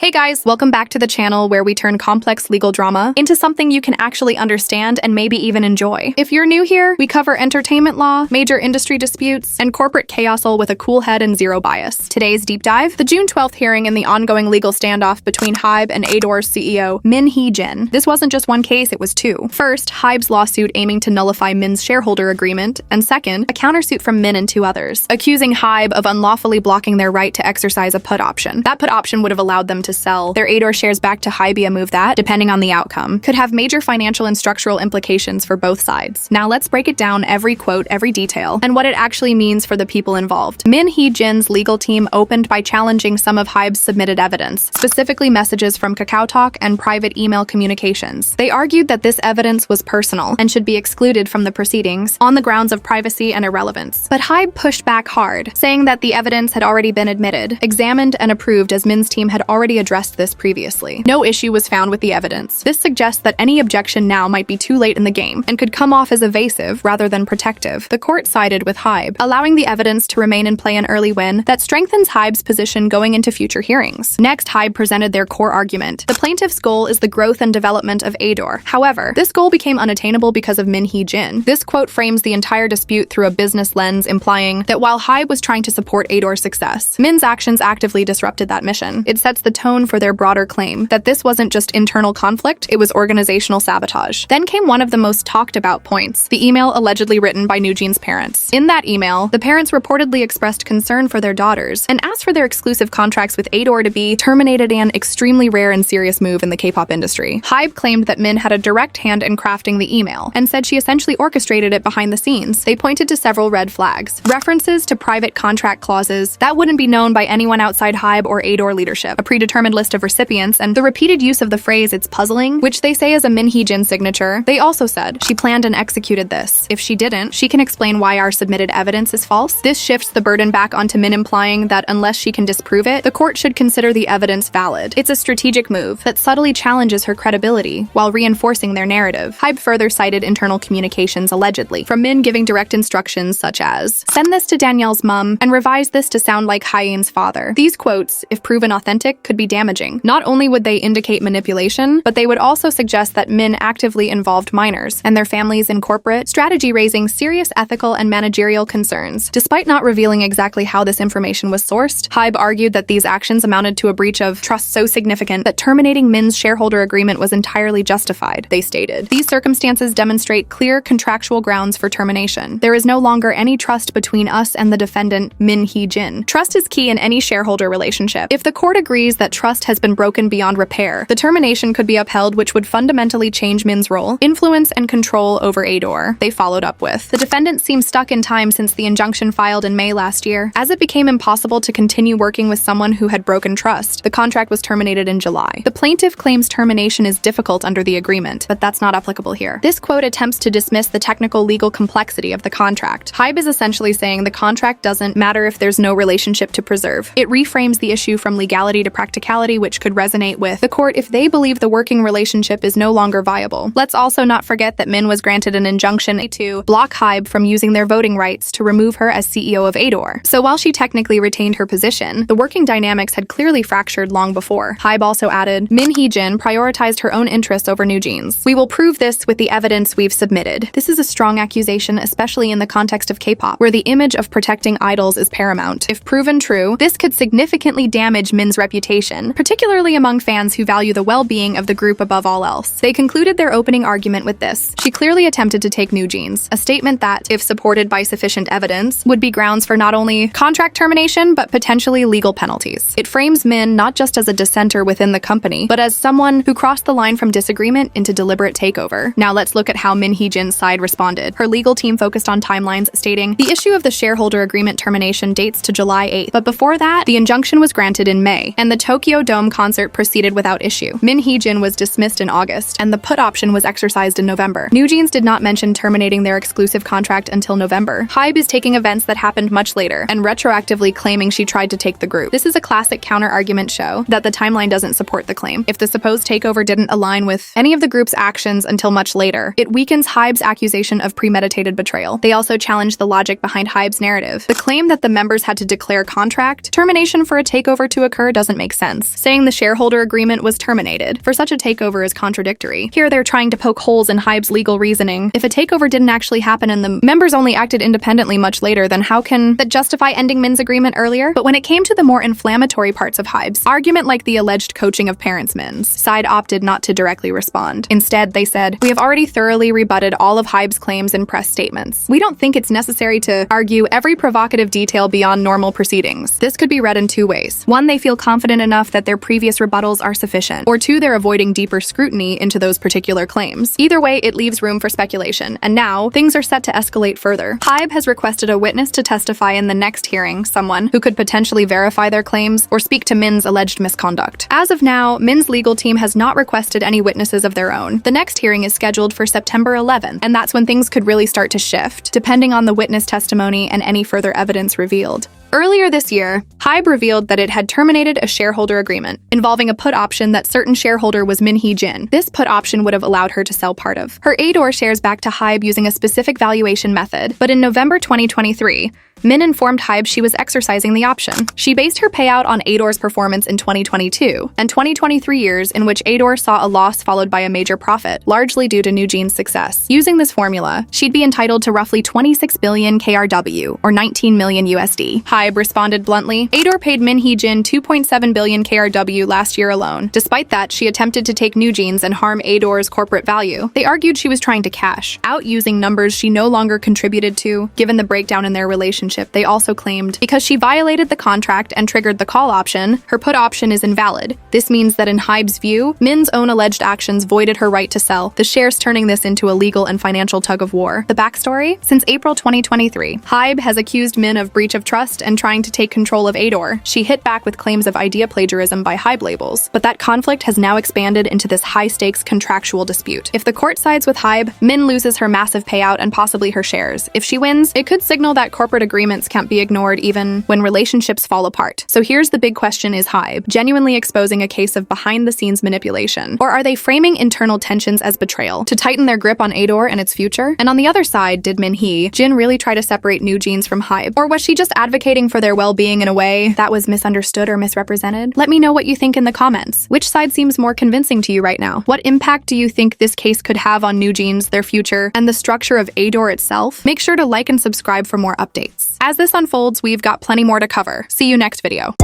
Hey guys, welcome back to the channel where we turn complex legal drama into something you can actually understand and maybe even enjoy. If you're new here, we cover entertainment law, major industry disputes, and corporate chaos all with a cool head and zero bias. Today's deep dive, the June 12th hearing in the ongoing legal standoff between HYBE and ADOR's CEO, Min Hee-jin. This wasn't just one case, it was two. First, HYBE's lawsuit aiming to nullify Min's shareholder agreement, and second, a countersuit from Min and two others, accusing HYBE of unlawfully blocking their right to exercise a put option. That put option would have allowed them to sell their ADOR shares back to HYBE, a move that, depending on the outcome, could have major financial and structural implications for both sides. Now let's break it down, every quote, every detail, and what it actually means for the people involved. Min Hee-jin's legal team opened by challenging some of HYBE's submitted evidence, specifically messages from KakaoTalk and private email communications. They argued that this evidence was personal and should be excluded from the proceedings on the grounds of privacy and irrelevance. But HYBE pushed back hard, saying that the evidence had already been admitted, examined, and approved as Min's team had already addressed this previously. No issue was found with the evidence. This suggests that any objection now might be too late in the game and could come off as evasive rather than protective. The court sided with HYBE, allowing the evidence to remain in play, an early win that strengthens HYBE's position going into future hearings. Next, HYBE presented their core argument. The plaintiff's goal is the growth and development of ADOR. However, this goal became unattainable because of Min Hee-jin. This quote frames the entire dispute through a business lens, implying that while HYBE was trying to support ADOR's success, Min's actions actively disrupted that mission. It sets the tone for their broader claim that this wasn't just internal conflict, it was organizational sabotage. Then came one of the most talked about points, the email allegedly written by NewJeans' parents. In that email, the parents reportedly expressed concern for their daughters and asked for their exclusive contracts with ADOR to be terminated, an extremely rare and serious move in the K-pop industry. HYBE claimed that Min had a direct hand in crafting the email and said she essentially orchestrated it behind the scenes. They pointed to several red flags, references to private contract clauses that wouldn't be known by anyone outside HYBE or ADOR leadership, a predetermined list of recipients, and the repeated use of the phrase "it's puzzling," which they say is a Min Hee-jin signature. They also said she planned and executed this. If she didn't, she can explain why our submitted evidence is false. This shifts the burden back onto Min, implying that unless she can disprove it, the court should consider the evidence valid. It's a strategic move that subtly challenges her credibility while reinforcing their narrative. HYBE further cited internal communications allegedly from Min giving direct instructions such as, "Send this to Danielle's mom and revise this to sound like Hyeon's father." These quotes, if proven authentic, could be damaging. Not only would they indicate manipulation, but they would also suggest that Min actively involved minors and their families in corporate strategy, raising serious ethical and managerial concerns. Despite not revealing exactly how this information was sourced, HYBE argued that these actions amounted to a breach of trust so significant that terminating Min's shareholder agreement was entirely justified. They stated, "These circumstances demonstrate clear contractual grounds for termination. There is no longer any trust between us and the defendant, Min Hee-jin. Trust is key in any shareholder relationship. If the court agrees that trust has been broken beyond repair, the termination could be upheld, which would fundamentally change Min's role, influence, and control over ADOR." They followed up with, "The defendant seems stuck in time since the injunction filed in May last year. As it became impossible to continue working with someone who had broken trust, the contract was terminated in July. The plaintiff claims termination is difficult under the agreement, but that's not applicable here." This quote attempts to dismiss the technical legal complexity of the contract. HYBE is essentially saying the contract doesn't matter if there's no relationship to preserve. It reframes the issue from legality to practicality, which could resonate with the court if they believe the working relationship is no longer viable. Let's also not forget that Min was granted an injunction to block HYBE from using their voting rights to remove her as CEO of ADOR. So while she technically retained her position, the working dynamics had clearly fractured long before. HYBE also added, "Min Hee-jin prioritized her own interests over NewJeans. We will prove this with the evidence we've submitted." This is a strong accusation, especially in the context of K-pop, where the image of protecting idols is paramount. If proven true, this could significantly damage Min's reputation, particularly among fans who value the well-being of the group above all else. They concluded their opening argument with this: "She clearly attempted to take NewJeans," a statement that, if supported by sufficient evidence, would be grounds for not only contract termination, but potentially legal penalties. It frames Min not just as a dissenter within the company, but as someone who crossed the line from disagreement into deliberate takeover. Now let's look at how Min Hee-jin's side responded. Her legal team focused on timelines, stating, "The issue of the shareholder agreement termination dates to July 8th, but before that, the injunction was granted in May, and the Tokyo Dome concert proceeded without issue. Min Hee-jin was dismissed in August, and the put option was exercised in November. NewJeans did not mention terminating their exclusive contract until November. HYBE is taking events that happened much later and retroactively claiming she tried to take the group. This is a classic counter-argument show that the timeline doesn't support the claim. If the supposed takeover didn't align with any of the group's actions until much later, it weakens HYBE's accusation of premeditated betrayal. They also challenge the logic behind HYBE's narrative. The claim that the members had to declare contract termination for a takeover to occur doesn't make sense. defense, saying the shareholder agreement was terminated, for such a takeover is contradictory. Here they're trying to poke holes in HYBE's legal reasoning. If a takeover didn't actually happen and the members only acted independently much later, then how can that justify ending Min's agreement earlier? But when it came to the more inflammatory parts of HYBE's argument, like the alleged coaching of parents, Min's side opted not to directly respond. Instead, they said, "We have already thoroughly rebutted all of HYBE's claims in press statements. We don't think it's necessary to argue every provocative detail beyond normal proceedings." This could be read in two ways. One, they feel confident enough that their previous rebuttals are sufficient. Or two, they're avoiding deeper scrutiny into those particular claims. Either way, it leaves room for speculation. And now, things are set to escalate further. HYBE has requested a witness to testify in the next hearing, someone who could potentially verify their claims or speak to Min's alleged misconduct. As of now, Min's legal team has not requested any witnesses of their own. The next hearing is scheduled for September 11th, and that's when things could really start to shift, depending on the witness testimony and any further evidence revealed. Earlier this year, HYBE revealed that it had terminated a shareholder agreement involving a put option that certain shareholder was Min Hee-jin. This put option would have allowed her to sell part of her ADOR shares back to HYBE using a specific valuation method. But in November 2023, Min informed HYBE she was exercising the option. She based her payout on ADOR's performance in 2022 and 2023 years in which ADOR saw a loss followed by a major profit, largely due to NewJeans' success. Using this formula, she'd be entitled to roughly 26 billion KRW, or 19 million USD. HYBE responded bluntly, ADOR paid Min Hee-jin 2.7 billion KRW last year alone. Despite that, she attempted to take NewJeans and harm ADOR's corporate value. They argued she was trying to cash out using numbers she no longer contributed to, given the breakdown in their relationship. They also claimed because she violated the contract and triggered the call option, her put option is invalid. This means that in HYBE's view, Min's own alleged actions voided her right to sell, the shares turning this into a legal and financial tug-of-war. The backstory? Since April 2023, HYBE has accused Min of breach of trust and trying to take control of ADOR. She hit back with claims of idea plagiarism by HYBE labels, but that conflict has now expanded into this high-stakes contractual dispute. If the court sides with HYBE, Min loses her massive payout and possibly her shares. If she wins, it could signal that corporate agreements can't be ignored even when relationships fall apart. So here's the big question: is HYBE genuinely exposing a case of behind-the-scenes manipulation? Or are they framing internal tensions as betrayal to tighten their grip on ADOR and its future? And on the other side, did Min Hee-jin really try to separate NewJeans from HYBE? Or was she just advocating for their well-being in a way that was misunderstood or misrepresented? Let me know what you think in the comments. Which side seems more convincing to you right now? What impact do you think this case could have on NewJeans, their future, and the structure of ADOR itself? Make sure to like and subscribe for more updates. As this unfolds, we've got plenty more to cover. See you next video.